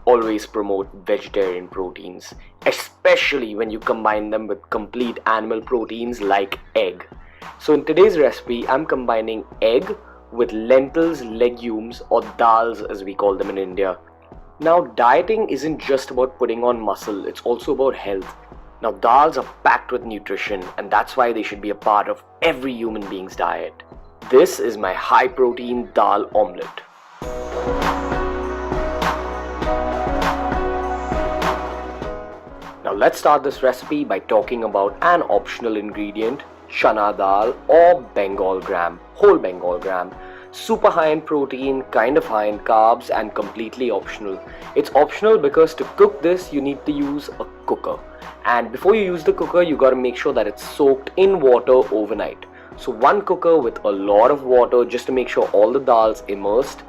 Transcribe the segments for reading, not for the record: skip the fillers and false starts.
always promote vegetarian proteins, especially when you combine them with complete animal proteins like egg. So in today's recipe, I'm combining egg with lentils, legumes, or dals as we call them in India. Now, dieting isn't just about putting on muscle, it's also about health. Now, dals are packed with nutrition, and that's why they should be a part of every human being's diet. This is my high protein dal omelette. Now let's start this recipe by talking about an optional ingredient, chana dal or Bengal gram, whole Bengal gram. Super high in protein, kind of high in carbs, and completely optional. It's optional because to cook this you need to use a cooker. And before you use the cooker, you gotta make sure that it's soaked in water overnight. So one cooker with a lot of water just to make sure all the dal's immersed.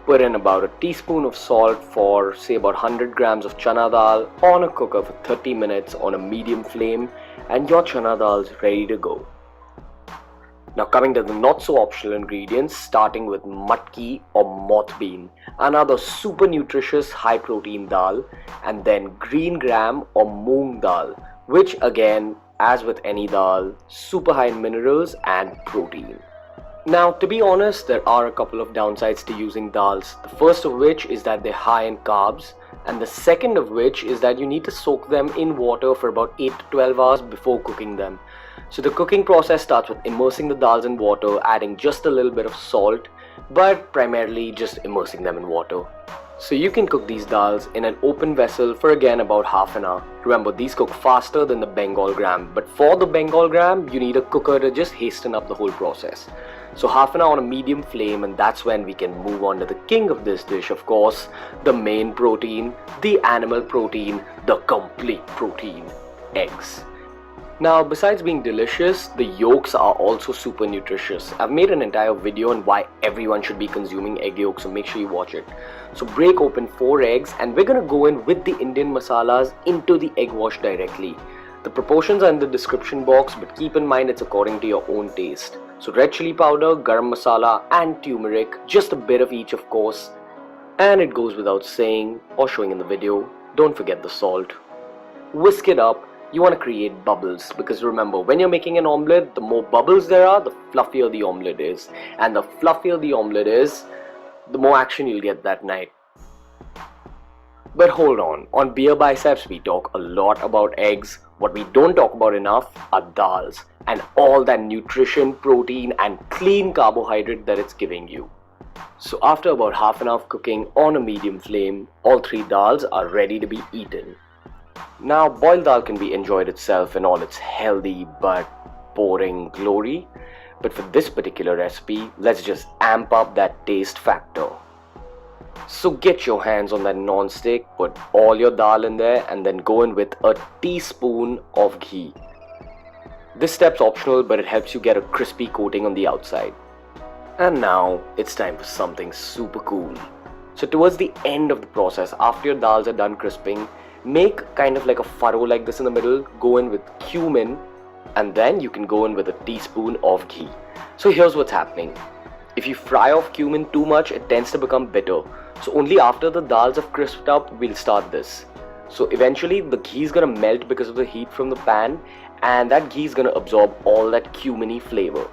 Put in about a teaspoon of salt for say about 100 grams of chana dal on a cooker for 30 minutes on a medium flame, and your chana dal is ready to go. Now coming to the not so optional ingredients, starting with matki or moth bean, another super nutritious high protein dal, and then green gram or moong dal, which again, as with any dal, super high in minerals and protein. Now, to be honest, there are a couple of downsides to using dals. The first of which is that they're high in carbs, and the second of which is that you need to soak them in water for about 8 to 12 hours before cooking them. So the cooking process starts with immersing the dals in water, adding just a little bit of salt, but primarily just immersing them in water. So you can cook these dals in an open vessel for again about half an hour. Remember, these cook faster than the Bengal gram, but for the Bengal gram, you need a cooker to just hasten up the whole process. So half an hour on a medium flame, and that's when we can move on to the king of this dish, of course, the main protein, the animal protein, the complete protein, eggs. Now, besides being delicious, the yolks are also super nutritious. I've made an entire video on why everyone should be consuming egg yolks, so make sure you watch it. So break open 4 eggs, and we're gonna go in with the Indian masalas into the egg wash directly. The proportions are in the description box, but keep in mind it's according to your own taste. So red chili powder, garam masala and turmeric, just a bit of each of course. And it goes without saying or showing in the video, don't forget the salt. Whisk it up. You want to create bubbles, because remember, when you're making an omelette, the more bubbles there are, the fluffier the omelette is. And the fluffier the omelette is, the more action you'll get that night. But hold on Beer Biceps we talk a lot about eggs. What we don't talk about enough are dals and all that nutrition, protein and clean carbohydrate that it's giving you. So after about half an hour of cooking on a medium flame, all 3 dals are ready to be eaten. Now, boiled dal can be enjoyed itself in all its healthy but boring glory. But for this particular recipe, let's just amp up that taste factor. So get your hands on that non-stick, put all your dal in there, and then go in with a teaspoon of ghee. This step's optional, but it helps you get a crispy coating on the outside. And now, it's time for something super cool. So towards the end of the process, after your dals are done crisping, make kind of like a furrow like this in the middle, go in with cumin, and then you can go in with a teaspoon of ghee. So here's what's happening. If you fry off cumin too much, it tends to become bitter. So only after the dals have crisped up, we'll start this. So eventually the ghee is gonna melt because of the heat from the pan, and that ghee is gonna absorb all that cuminy flavor.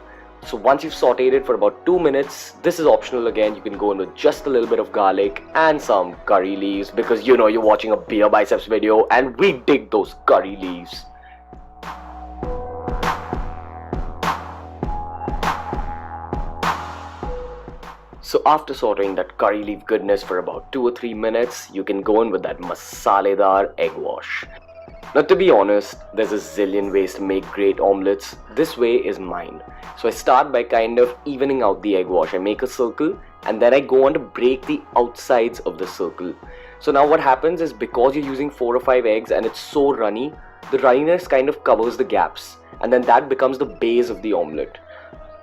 So once you've sauteed it for about 2 minutes, this is optional again, you can go in with just a little bit of garlic and some curry leaves, because you know you're watching a Beer Biceps video and we dig those curry leaves. So after sauteing that curry leaf goodness for about 2 or 3 minutes, you can go in with that masaledar egg wash. Now to be honest, there's a zillion ways to make great omelettes. This way is mine. So I start by kind of evening out the egg wash. I make a circle and then I go on to break the outsides of the circle. So now what happens is, because you're using 4 or 5 eggs and it's so runny, the runniness kind of covers the gaps, and then that becomes the base of the omelette.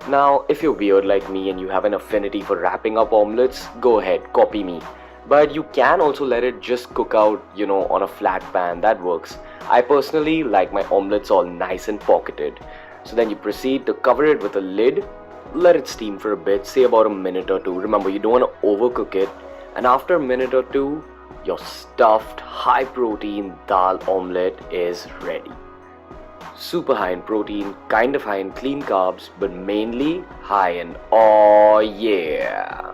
Now, if you're weird like me and you have an affinity for wrapping up omelettes, go ahead, copy me. But you can also let it just cook out, on a flat pan, that works. I personally like my omelettes all nice and pocketed. So then you proceed to cover it with a lid, let it steam for a bit, say about a minute or 2. Remember, you don't want to overcook it. And after a minute or 2, your stuffed high protein dal omelette is ready. Super high in protein, kind of high in clean carbs, but mainly high in oh yeah.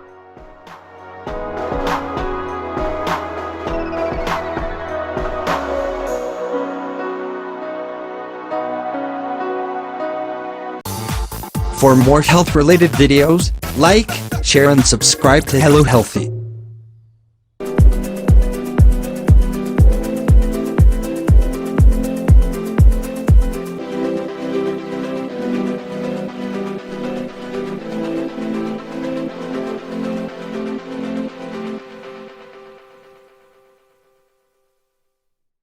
For more health-related videos, like, share and subscribe to Hello Healthy.